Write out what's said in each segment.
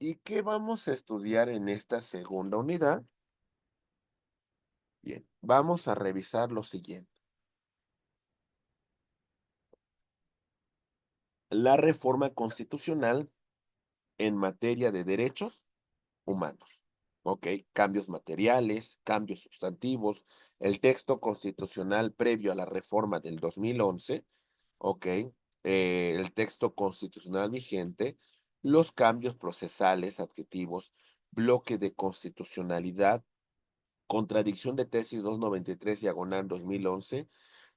¿Y qué vamos a estudiar en esta segunda unidad? Bien, vamos a revisar lo siguiente. La reforma constitucional en materia de derechos humanos. ¿Ok? Cambios materiales, cambios sustantivos, el texto constitucional previo a la reforma del 2011, ¿ok? El texto constitucional vigente, los cambios procesales, adjetivos, bloque de constitucionalidad, contradicción de tesis 293, diagonal 2011,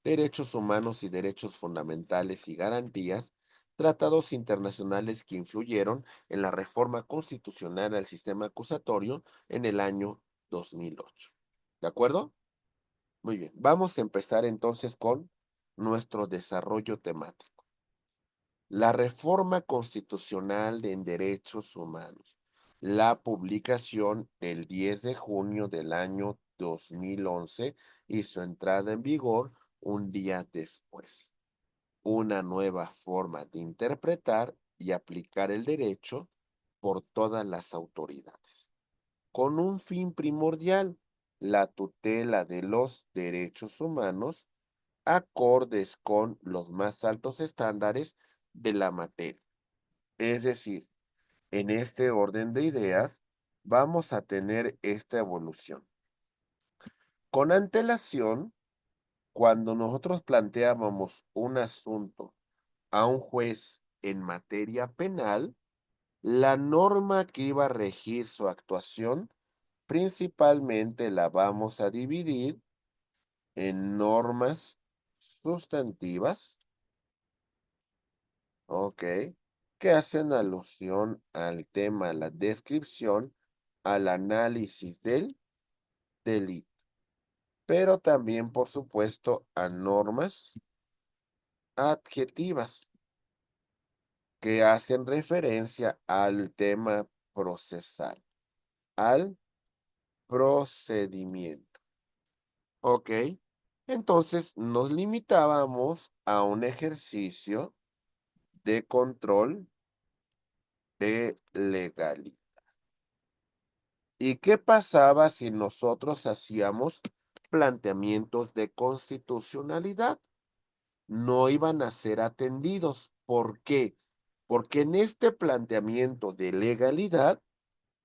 derechos humanos y derechos fundamentales y garantías, tratados internacionales que influyeron en la reforma constitucional al sistema acusatorio en el año 2008. ¿De acuerdo? Muy bien. Vamos a empezar entonces con nuestro desarrollo temático. La reforma constitucional en derechos humanos. La publicación el 10 de junio del año 2011 y su entrada en vigor un día después. Una nueva forma de interpretar y aplicar el derecho por todas las autoridades, con un fin primordial, la tutela de los derechos humanos, acordes con los más altos estándares de la materia. Es decir, en este orden de ideas, vamos a tener esta evolución. Con antelación, cuando nosotros planteábamos un asunto a un juez en materia penal, la norma que iba a regir su actuación principalmente la vamos a dividir en normas sustantivas, ¿ok? Que hacen alusión al tema, a la descripción, al análisis del delito, pero también, por supuesto, a normas adjetivas que hacen referencia al tema procesal, al procedimiento. ¿Ok? Entonces nos limitábamos a un ejercicio de control de legalidad. ¿Y qué pasaba si nosotros hacíamos planteamientos de constitucionalidad? No iban a ser atendidos. ¿Por qué? Porque en este planteamiento de legalidad,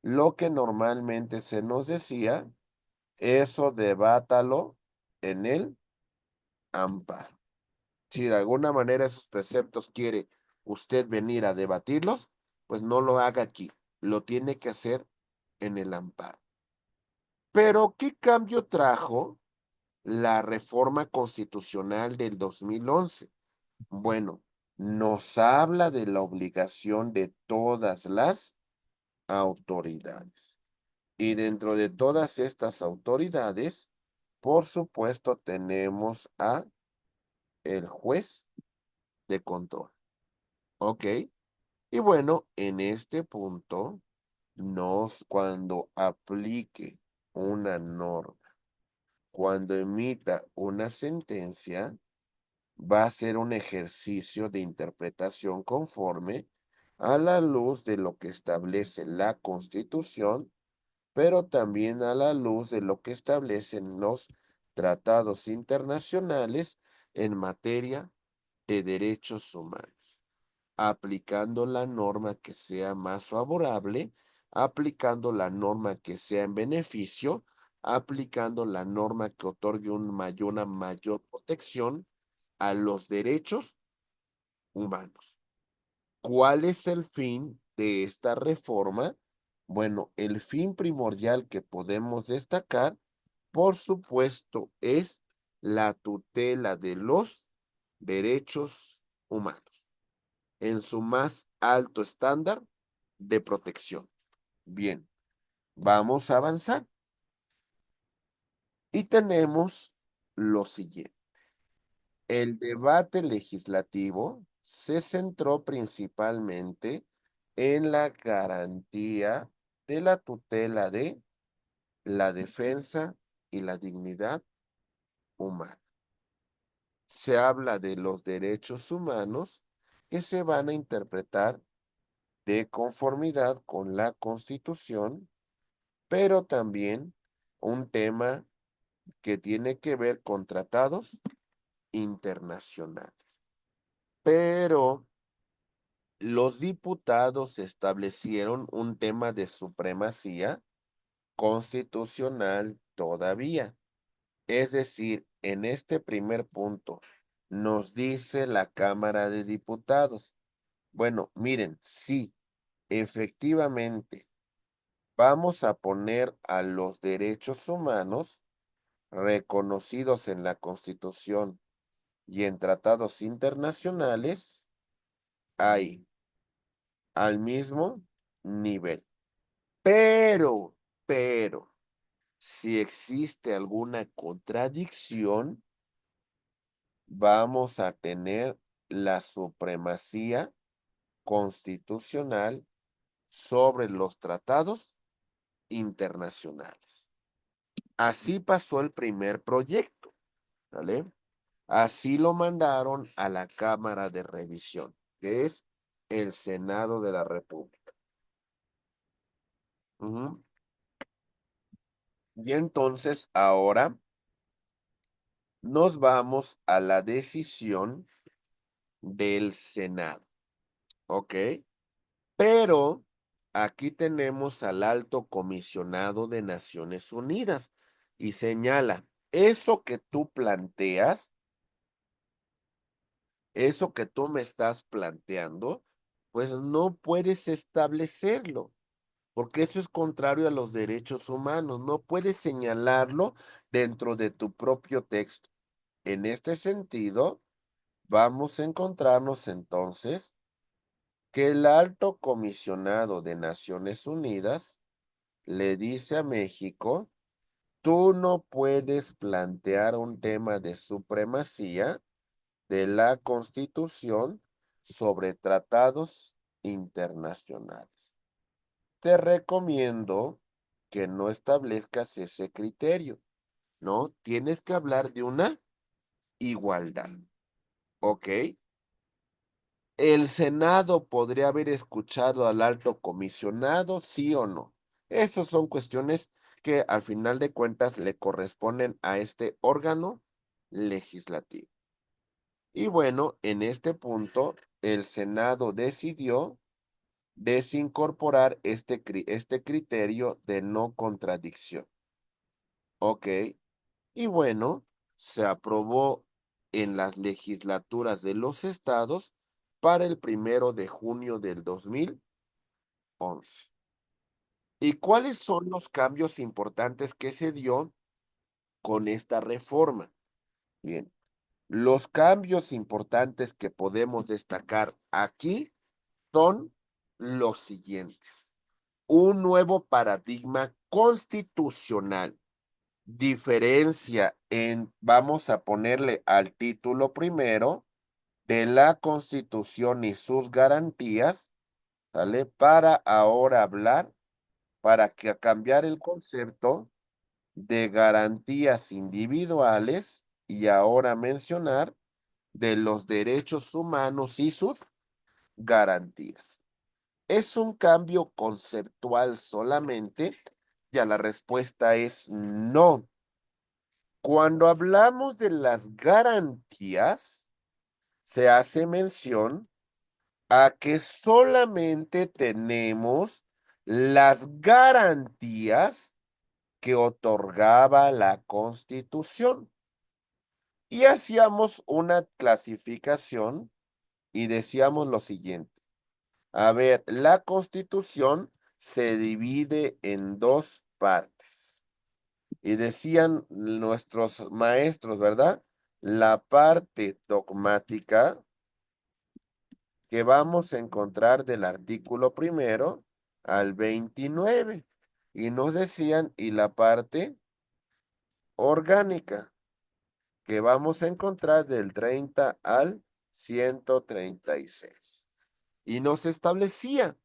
lo que normalmente se nos decía, eso debátalo en el amparo. Si de alguna manera esos preceptos quiere usted venir a debatirlos, pues no lo haga aquí, lo tiene que hacer en el amparo. Pero, ¿qué cambio trajo la reforma constitucional del 2011? Bueno, nos habla de la obligación de todas las autoridades. Y dentro de todas estas autoridades, por supuesto, tenemos a el juez de control. ¿Ok? Y bueno, en este punto, cuando aplique una norma, cuando emita una sentencia, va a ser un ejercicio de interpretación conforme a la luz de lo que establece la Constitución, pero también a la luz de lo que establecen los tratados internacionales en materia de derechos humanos, aplicando la norma que sea más favorable, aplicando la norma que sea en beneficio, aplicando la norma que otorgue una mayor protección a los derechos humanos. ¿Cuál es el fin de esta reforma? Bueno, el fin primordial que podemos destacar, por supuesto, es la tutela de los derechos humanos en su más alto estándar de protección. Bien, vamos a avanzar. Y tenemos lo siguiente. El debate legislativo se centró principalmente en la garantía de la tutela de la defensa y la dignidad humana. Se habla de los derechos humanos que se van a interpretar de conformidad con la Constitución, pero también un tema que tiene que ver con tratados internacionales. Pero los diputados establecieron un tema de supremacía constitucional todavía. Es decir, en este primer punto nos dice la Cámara de Diputados. Bueno, miren, sí, efectivamente, vamos a poner a los derechos humanos reconocidos en la Constitución y en tratados internacionales ahí, al mismo nivel. Pero, si existe alguna contradicción, vamos a tener la supremacía constitucional sobre los tratados internacionales. Así pasó el primer proyecto, ¿vale? Así lo mandaron a la Cámara de Revisión, que es el Senado de la República. Ujú. Y entonces ahora nos vamos a la decisión del Senado, ¿ok? Pero aquí tenemos al alto comisionado de Naciones Unidas y señala, eso que tú planteas, eso que tú me estás planteando, pues no puedes establecerlo, porque eso es contrario a los derechos humanos, no puedes señalarlo dentro de tu propio texto. En este sentido, vamos a encontrarnos entonces que el alto comisionado de Naciones Unidas le dice a México, tú no puedes plantear un tema de supremacía de la Constitución sobre tratados internacionales. Te recomiendo que no establezcas ese criterio, ¿no? Tienes que hablar de una igualdad, ¿ok? ¿El Senado podría haber escuchado al alto comisionado, sí o no? Esas son cuestiones que al final de cuentas le corresponden a este órgano legislativo. Y bueno, en este punto, el Senado decidió desincorporar este criterio de no contradicción. ¿Ok? Y bueno, se aprobó en las legislaturas de los estados para el 1 de junio del 2011. ¿Y cuáles son los cambios importantes que se dio con esta reforma? Bien, los cambios importantes que podemos destacar aquí son los siguientes. Un nuevo paradigma constitucional. Diferencia en, vamos a ponerle al título primero, de la Constitución y sus garantías, ¿sale? Para ahora hablar, para que cambiar el concepto de garantías individuales y ahora mencionar de los derechos humanos y sus garantías. ¿Es un cambio conceptual solamente? Ya la respuesta es no. Cuando hablamos de las garantías, se hace mención a que solamente tenemos las garantías que otorgaba la Constitución. Y hacíamos una clasificación y decíamos lo siguiente. A ver, la Constitución se divide en dos partes. Y decían nuestros maestros, ¿verdad? La parte dogmática que vamos a encontrar del artículo primero al 29. Y nos decían, y la parte orgánica, que vamos a encontrar del 30 al 136. Y nos establecía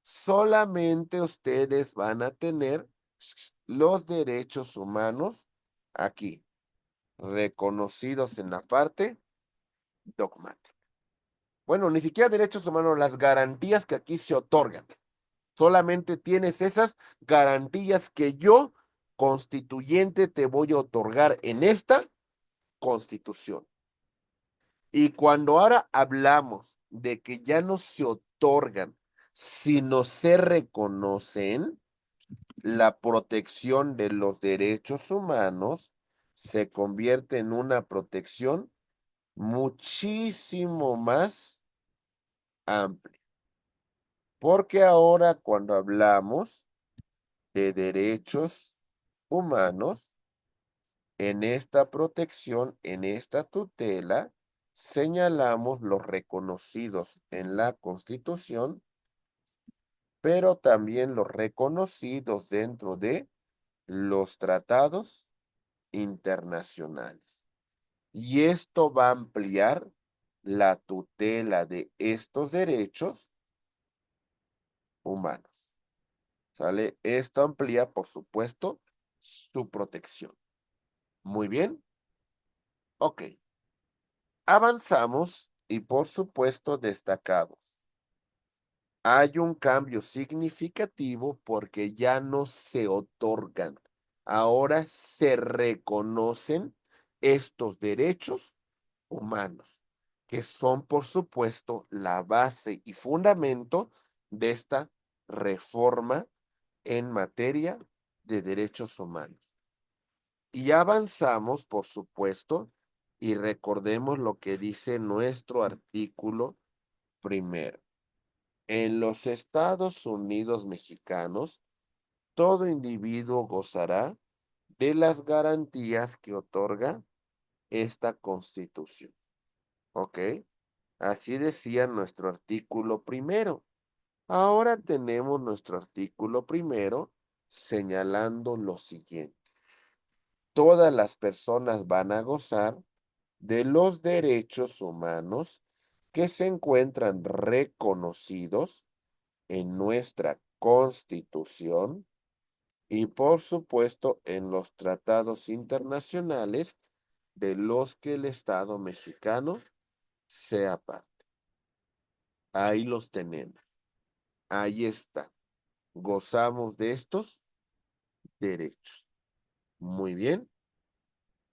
solamente ustedes van a tener los derechos humanos aquí, reconocidos en la parte dogmática. Bueno, ni siquiera derechos humanos, las garantías que aquí se otorgan. Solamente tienes esas garantías que yo, constituyente, te voy a otorgar en esta Constitución. Y cuando ahora hablamos de que ya no se otorgan, sino se reconocen, la protección de los derechos humanos se convierte en una protección muchísimo más amplia. Porque ahora cuando hablamos de derechos humanos, en esta protección, en esta tutela, señalamos los reconocidos en la Constitución, pero también los reconocidos dentro de los tratados internacionales. Y esto va a ampliar la tutela de estos derechos humanos. ¿Sale? Esto amplía, por supuesto, su protección. Muy bien. Ok. Avanzamos y, por supuesto, destacamos. Hay un cambio significativo porque ya no se otorgan, ahora se reconocen estos derechos humanos, que son, por supuesto, la base y fundamento de esta reforma en materia de derechos humanos. Y avanzamos, por supuesto, y recordemos lo que dice nuestro artículo primero. En los Estados Unidos mexicanos, todo individuo gozará de las garantías que otorga esta Constitución. ¿Ok? Así decía nuestro artículo primero. Ahora tenemos nuestro artículo primero señalando lo siguiente. Todas las personas van a gozar de los derechos humanos que se encuentran reconocidos en nuestra Constitución y, por supuesto, en los tratados internacionales de los que el Estado mexicano sea parte. Ahí los tenemos. Ahí está. Gozamos de estos derechos. Muy bien.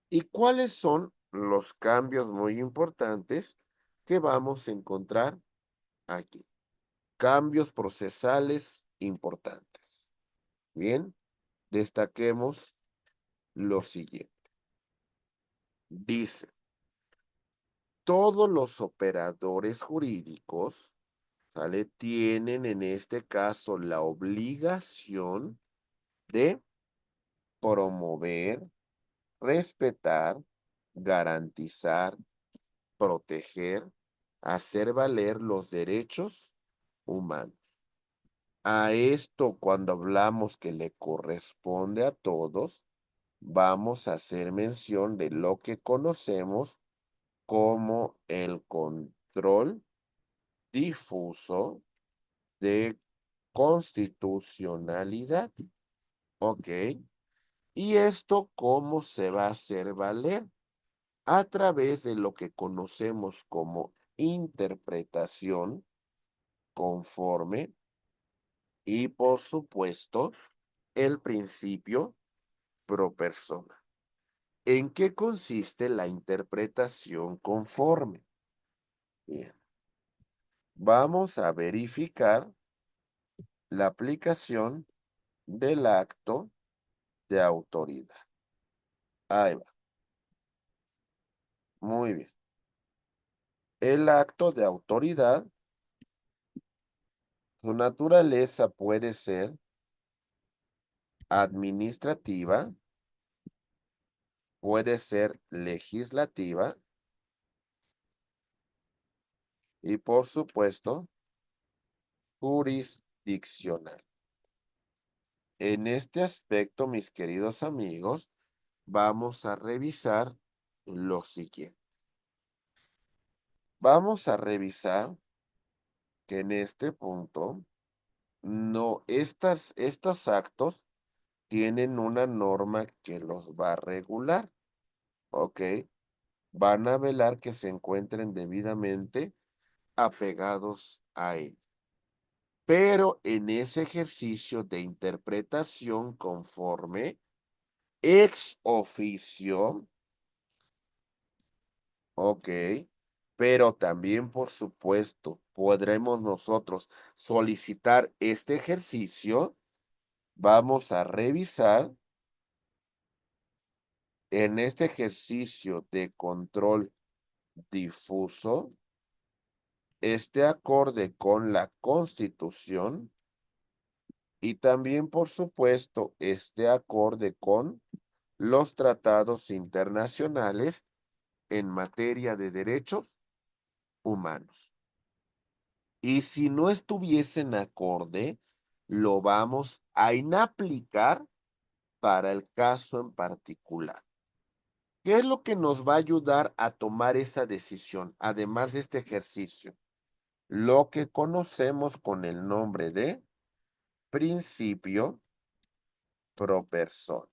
¿Y cuáles son los cambios muy importantes que vamos a encontrar aquí? Cambios procesales importantes. Bien, destaquemos lo siguiente. Dice, todos los operadores jurídicos, ¿sale? Tienen en este caso la obligación de promover, respetar, garantizar, proteger, hacer valer los derechos humanos. A esto, cuando hablamos que le corresponde a todos, vamos a hacer mención de lo que conocemos como el control difuso de constitucionalidad. ¿Ok? ¿Y esto cómo se va a hacer valer? A través de lo que conocemos como interpretación conforme y, por supuesto, el principio pro persona. ¿En qué consiste la interpretación conforme? Bien. Vamos a verificar la aplicación del acto de autoridad. Ahí va. Muy bien. El acto de autoridad, su naturaleza puede ser administrativa, puede ser legislativa y, por supuesto, jurisdiccional. En este aspecto, mis queridos amigos, vamos a revisar lo siguiente. Vamos a revisar que en este punto No, estos actos tienen una norma que los va a regular, ¿ok? Van a velar que se encuentren debidamente apegados a él. Pero en ese ejercicio de interpretación conforme ex oficio, ¿ok? Pero también, por supuesto, podremos nosotros solicitar este ejercicio. Vamos a revisar en este ejercicio de control difuso, esté acorde con la Constitución y también, por supuesto, esté acorde con los tratados internacionales en materia de derechos humanos. Y si no estuviesen acorde, lo vamos a inaplicar para el caso en particular. ¿Qué es lo que nos va a ayudar a tomar esa decisión, además de este ejercicio? Lo que conocemos con el nombre de principio pro persona.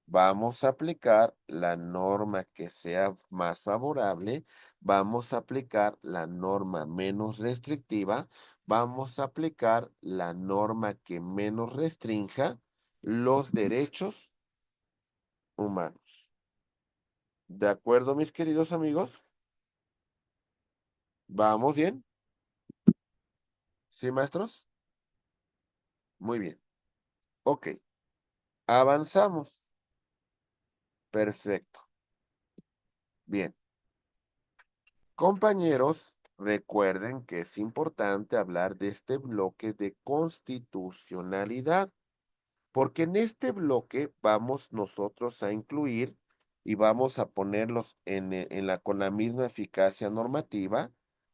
Vamos a aplicar la norma que sea más favorable, vamos a aplicar la norma menos restrictiva, vamos a aplicar la norma que menos restrinja los derechos humanos. ¿De acuerdo, mis queridos amigos? ¿Vamos bien? ¿Sí, maestros? Muy bien. Ok, avanzamos. Perfecto. Bien. Compañeros, recuerden que es importante hablar de este bloque de constitucionalidad, porque en este bloque vamos nosotros a incluir y vamos a ponerlos con la misma eficacia normativa,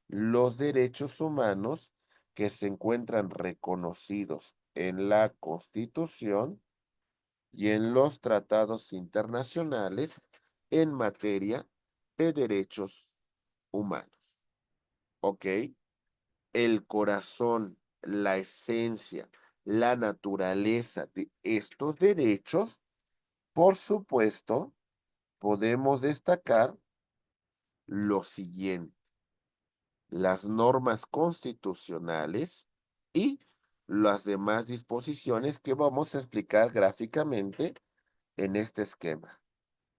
los derechos humanos que se encuentran reconocidos en la Constitución y en los tratados internacionales en materia de derechos humanos. ¿Ok? El corazón, la esencia, la naturaleza de estos derechos, por supuesto, podemos destacar lo siguiente: las normas constitucionales y las demás disposiciones que vamos a explicar gráficamente en este esquema.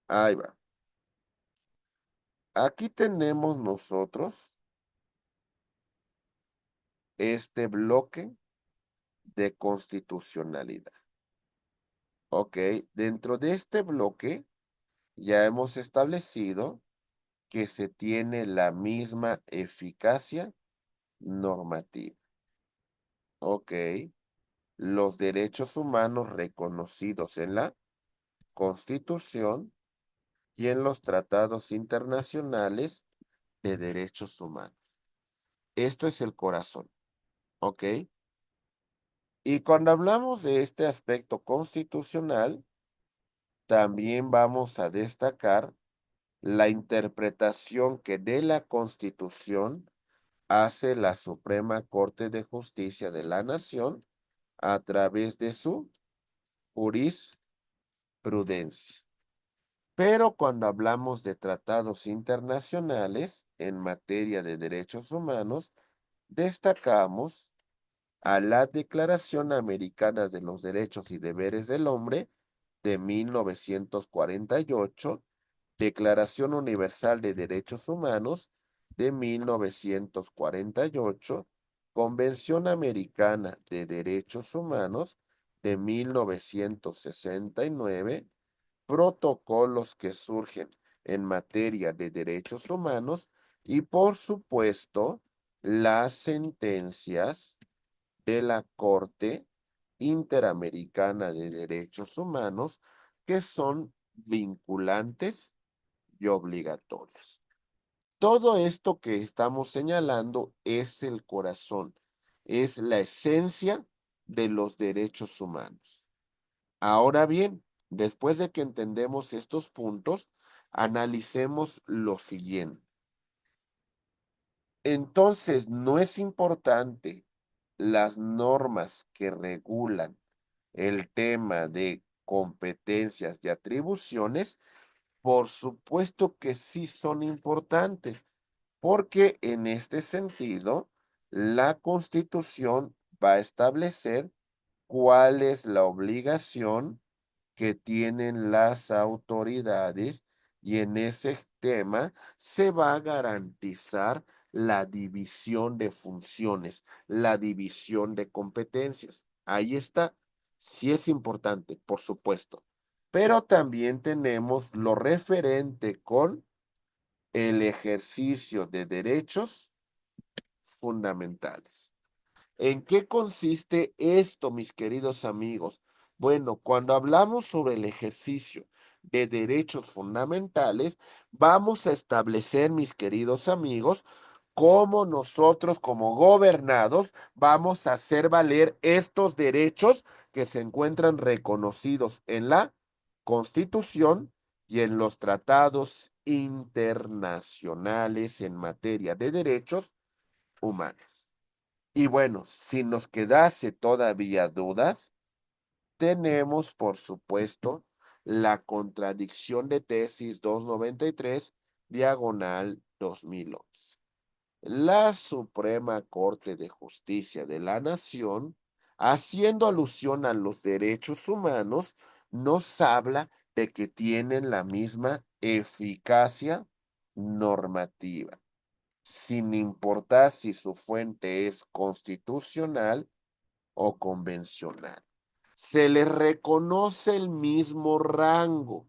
Ahí va. Aquí tenemos nosotros este bloque de constitucionalidad. Ok, dentro de este bloque ya hemos establecido que se tiene la misma eficacia normativa. Ok, los derechos humanos reconocidos en la Constitución y en los tratados internacionales de derechos humanos. Esto es el corazón. Ok. Y cuando hablamos de este aspecto constitucional, también vamos a destacar la interpretación que de la Constitución hace la Suprema Corte de Justicia de la Nación a través de su jurisprudencia. Pero cuando hablamos de tratados internacionales en materia de derechos humanos, destacamos a la Declaración Americana de los Derechos y Deberes del Hombre de 1948, Declaración Universal de Derechos Humanos de 1948, Convención Americana de Derechos Humanos de 1969, protocolos que surgen en materia de derechos humanos y, por supuesto, las sentencias de la Corte Interamericana de Derechos Humanos que son vinculantes y obligatorios. Todo esto que estamos señalando es el corazón, es la esencia de los derechos humanos. Ahora bien, después de que entendemos estos puntos, analicemos lo siguiente. Entonces, no es importante las normas que regulan el tema de competencias y atribuciones, por supuesto que sí son importantes, porque en este sentido, la Constitución va a establecer cuál es la obligación que tienen las autoridades y en ese tema se va a garantizar la división de funciones, la división de competencias. Ahí está. Sí es importante, por supuesto. Pero también tenemos lo referente con el ejercicio de derechos fundamentales. ¿En qué consiste esto, mis queridos amigos? Bueno, cuando hablamos sobre el ejercicio de derechos fundamentales, vamos a establecer, mis queridos amigos, cómo nosotros como gobernados vamos a hacer valer estos derechos que se encuentran reconocidos en la Constitución y en los tratados internacionales en materia de derechos humanos. Y bueno, si nos quedase todavía dudas, tenemos, por supuesto, la contradicción de tesis 293, diagonal 2011. La Suprema Corte de Justicia de la Nación, haciendo alusión a los derechos humanos, nos habla de que tienen la misma eficacia normativa sin importar si su fuente es constitucional o convencional. Se le reconoce el mismo rango,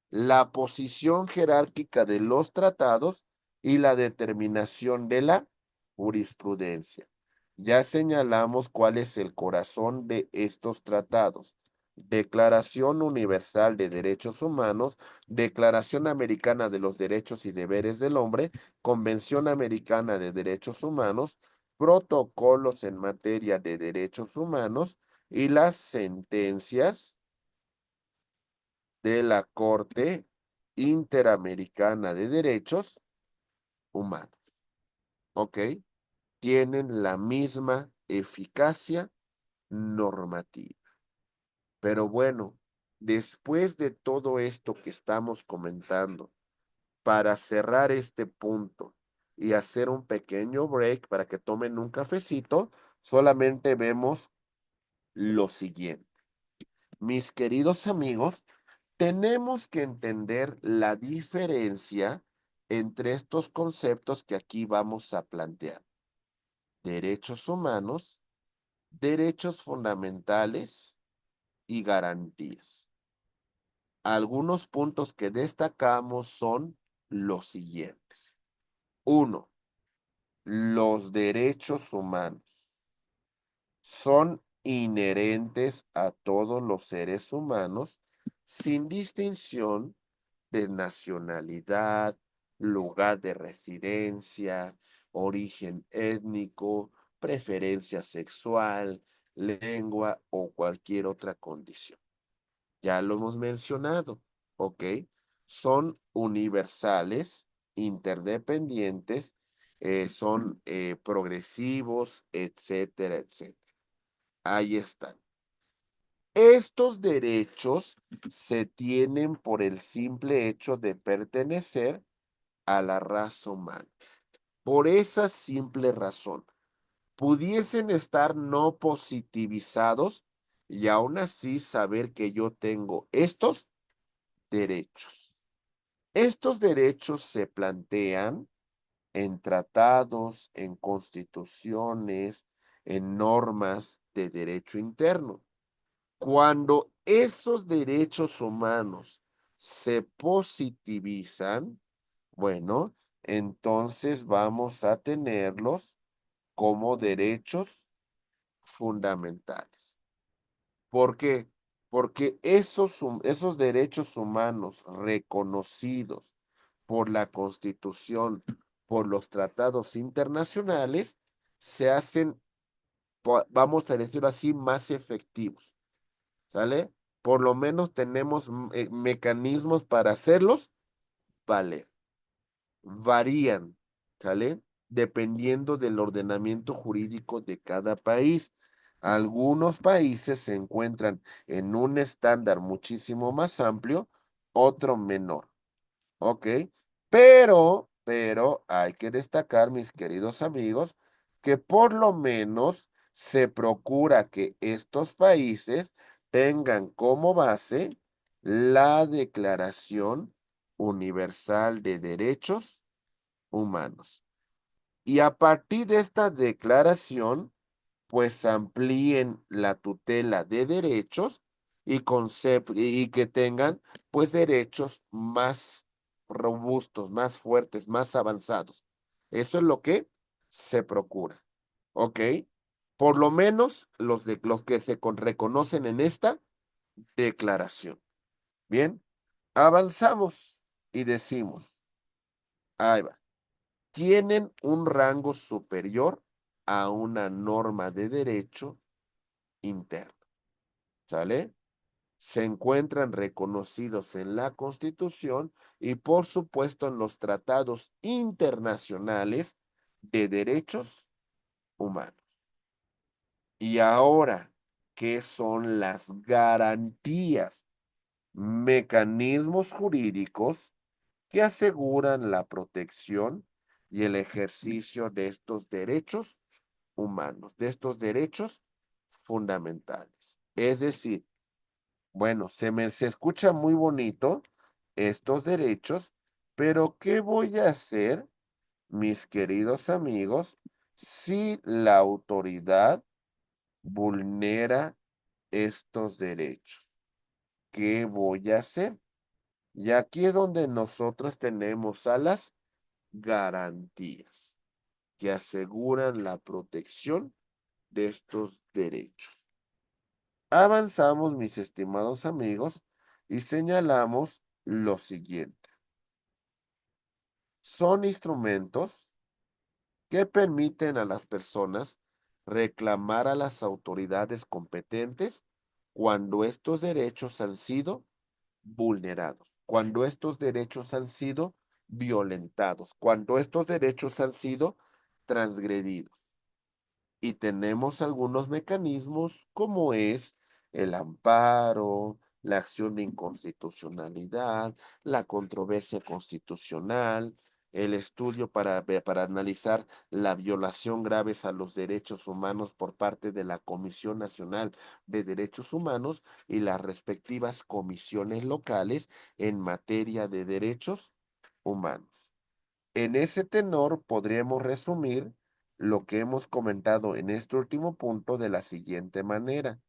la posición jerárquica de los tratados y la determinación de la jurisprudencia. Ya señalamos cuál es el corazón de estos tratados. Declaración Universal de Derechos Humanos, Declaración Americana de los Derechos y Deberes del Hombre, Convención Americana de Derechos Humanos, protocolos en materia de derechos humanos y las sentencias de la Corte Interamericana de Derechos Humanos. ¿Ok? Tienen la misma eficacia normativa. Pero bueno, después de todo esto que estamos comentando, para cerrar este punto y hacer un pequeño break para que tomen un cafecito, solamente vemos lo siguiente. Mis queridos amigos, tenemos que entender la diferencia entre estos conceptos que aquí vamos a plantear. Derechos humanos, derechos fundamentales y garantías. Algunos puntos que destacamos son los siguientes. Uno, los derechos humanos son inherentes a todos los seres humanos sin distinción de nacionalidad, lugar de residencia, origen étnico, preferencia sexual, lengua o cualquier otra condición. Ya lo hemos mencionado, ¿ok? Son universales, interdependientes, son progresivos, etcétera, etcétera. Ahí están. Estos derechos se tienen por el simple hecho de pertenecer a la raza humana. Por esa simple razón, pudiesen estar no positivizados y aún así saber que yo tengo estos derechos. Estos derechos se plantean en tratados, en constituciones, en normas de derecho interno. Cuando esos derechos humanos se positivizan, bueno, entonces vamos a tenerlos como derechos fundamentales. ¿Por qué? Porque esos derechos humanos reconocidos por la Constitución, por los tratados internacionales, se hacen, vamos a decirlo así, más efectivos. ¿Sale? Por lo menos tenemos mecanismos para hacerlos valer. Varían, ¿sale? dependiendo del ordenamiento jurídico de cada país. Algunos países se encuentran en un estándar muchísimo más amplio, otro menor. ¿Ok? Pero hay que destacar, mis queridos amigos, que por lo menos se procura que estos países tengan como base la Declaración Universal de Derechos Humanos. Y a partir de esta declaración, pues amplíen la tutela de derechos y que tengan pues derechos más robustos, más fuertes, más avanzados. Eso es lo que se procura. ¿Ok? Por lo menos los que reconocen en esta declaración. Bien, avanzamos y decimos, ahí va, tienen un rango superior a una norma de derecho interno. ¿Sale? Se encuentran reconocidos en la Constitución y, por supuesto, en los tratados internacionales de derechos humanos. Y ahora, ¿qué son las garantías? Mecanismos jurídicos que aseguran la protección y el ejercicio de estos derechos humanos, de estos derechos fundamentales. Es decir, bueno, se escucha muy bonito estos derechos, pero ¿qué voy a hacer, mis queridos amigos, si la autoridad vulnera estos derechos? ¿Qué voy a hacer? Y aquí es donde nosotros tenemos a las garantías que aseguran la protección de estos derechos. Avanzamos, mis estimados amigos, y señalamos lo siguiente. Son instrumentos que permiten a las personas reclamar a las autoridades competentes cuando estos derechos han sido vulnerados, cuando estos derechos han sido violentados, cuando estos derechos han sido transgredidos. Y tenemos algunos mecanismos como es el amparo, la acción de inconstitucionalidad, la controversia constitucional, el estudio para analizar la violación graves a los derechos humanos por parte de la Comisión Nacional de Derechos Humanos y las respectivas comisiones locales en materia de derechos humanos. En ese tenor podríamos resumir lo que hemos comentado en este último punto de la siguiente manera.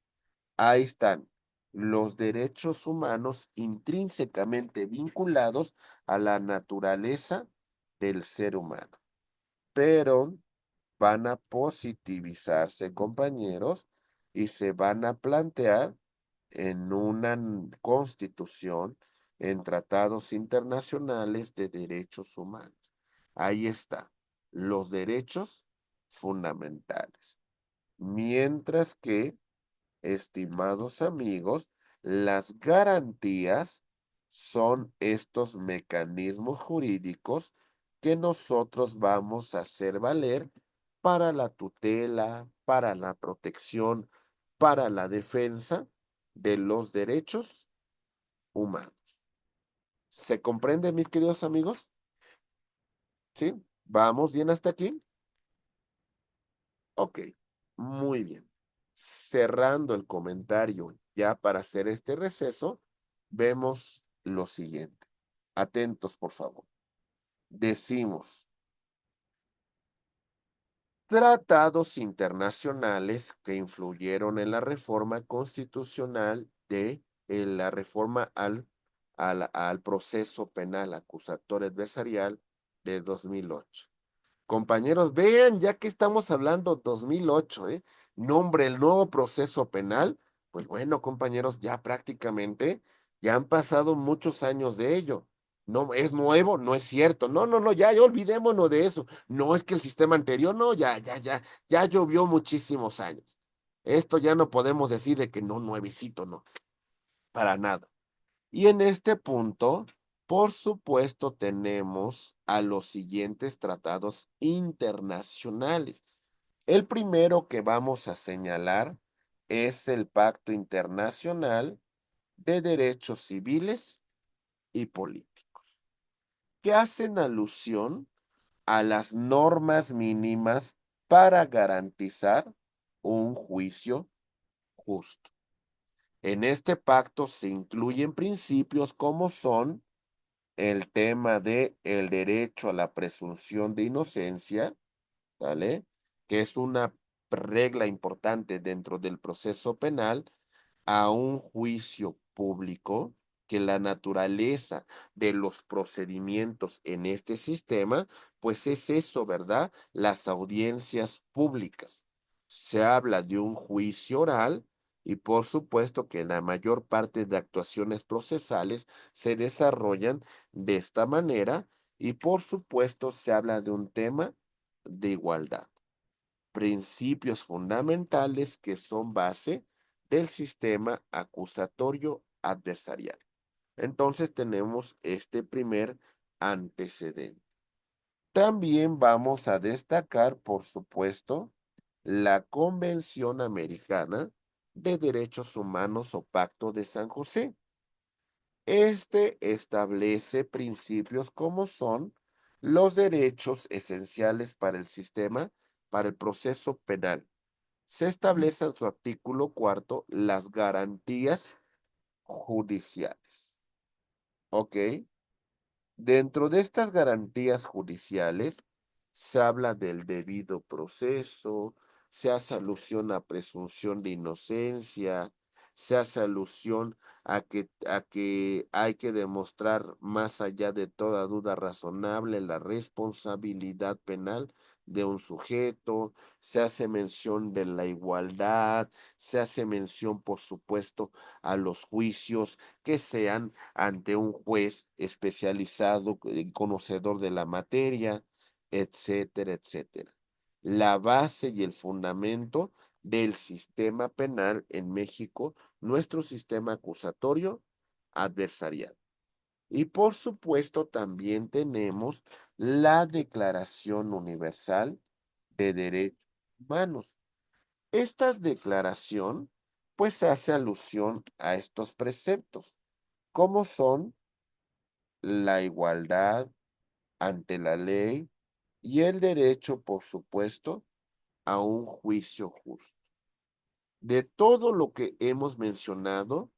Ahí están los derechos humanos intrínsecamente vinculados a la naturaleza del ser humano, pero van a positivizarse, compañeros, y se van a plantear en una constitución, en tratados internacionales de derechos humanos. Ahí está, los derechos fundamentales. Mientras que, estimados amigos, las garantías son estos mecanismos jurídicos que nosotros vamos a hacer valer para la tutela, para la protección, para la defensa de los derechos humanos. ¿Se comprende, mis queridos amigos? ¿Sí? ¿Vamos bien hasta aquí? Ok, muy bien. Cerrando el comentario ya para hacer este receso, vemos lo siguiente. Atentos, por favor. Decimos, tratados internacionales que influyeron en la reforma constitucional la reforma al proceso penal acusatorio adversarial de 2008. Compañeros, vean, ya que estamos hablando 2008, nombre el nuevo proceso penal, pues bueno, compañeros, ya prácticamente ya han pasado muchos años de ello. No es nuevo, no es cierto. No, no, no, ya olvidémonos de eso. No es que el sistema anterior, no, ya llovió muchísimos años. Esto ya no podemos decir de que no, nuevecito, no, para nada. Y en este punto Por supuesto, tenemos a los siguientes tratados internacionales. El primero que vamos a señalar es el Pacto Internacional de Derechos Civiles y Políticos, que hacen alusión a las normas mínimas para garantizar un juicio justo. En este pacto se incluyen principios como son el tema de el derecho a la presunción de inocencia, ¿vale? Que es una regla importante dentro del proceso penal, a un juicio público, que la naturaleza de los procedimientos en este sistema, pues es eso, ¿verdad? Las audiencias públicas. Se habla de un juicio oral y por supuesto que la mayor parte de actuaciones procesales se desarrollan de esta manera y por supuesto se habla de un tema de igualdad, principios fundamentales que son base del sistema acusatorio adversarial. Entonces tenemos este primer antecedente. También vamos a destacar, por supuesto, la Convención Americana de Derechos Humanos o Pacto de San José. Este establece principios como son los derechos esenciales para el sistema, para el proceso penal. Se establece en su artículo cuarto las garantías judiciales. ¿Ok? Dentro de estas garantías judiciales se habla del debido proceso, se hace alusión a presunción de inocencia, se hace alusión a que hay que demostrar más allá de toda duda razonable la responsabilidad penal de un sujeto, se hace mención de la igualdad, se hace mención, por supuesto, a los juicios que sean ante un juez especializado, conocedor de la materia, etcétera, etcétera. La base y el fundamento del sistema penal en México, nuestro sistema acusatorio adversarial. Y por supuesto también tenemos la Declaración Universal de Derechos Humanos. Esta declaración pues hace alusión a estos preceptos, como son la igualdad ante la ley y el derecho, por supuesto, a un juicio justo. De todo lo que hemos mencionado,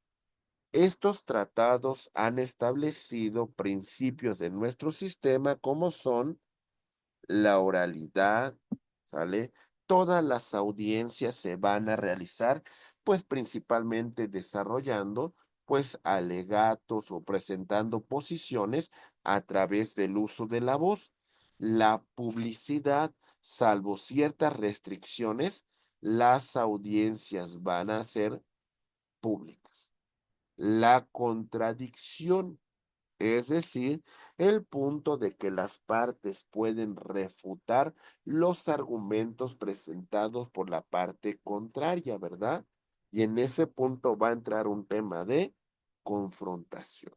estos tratados han establecido principios de nuestro sistema como son la oralidad, ¿sale? Todas las audiencias se van a realizar, pues principalmente desarrollando, pues alegatos o presentando posiciones a través del uso de la voz. La publicidad, salvo ciertas restricciones, las audiencias van a ser públicas. La contradicción, es decir, el punto de que las partes pueden refutar los argumentos presentados por la parte contraria, ¿verdad? Y en ese punto va a entrar un tema de confrontación.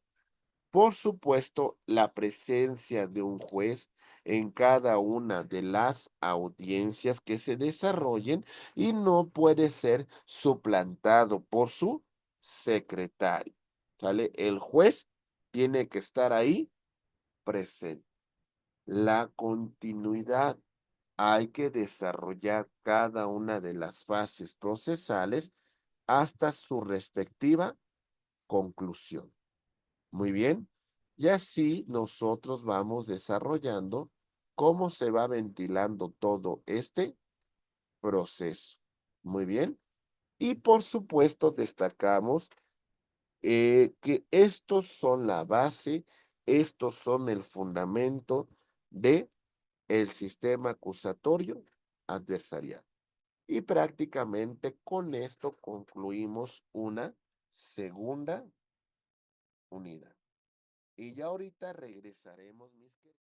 Por supuesto, la presencia de un juez en cada una de las audiencias que se desarrollen y no puede ser suplantado por su secretario. ¿Sale? El juez tiene que estar ahí presente. La continuidad. Hay que desarrollar cada una de las fases procesales hasta su respectiva conclusión. Muy bien. Y así nosotros vamos desarrollando cómo se va ventilando todo este proceso. Muy bien. Y por supuesto destacamos que estos son la base, estos son el fundamento de el sistema acusatorio adversarial. Y prácticamente con esto concluimos una segunda unidad. Y ya ahorita regresaremos, mis queridos.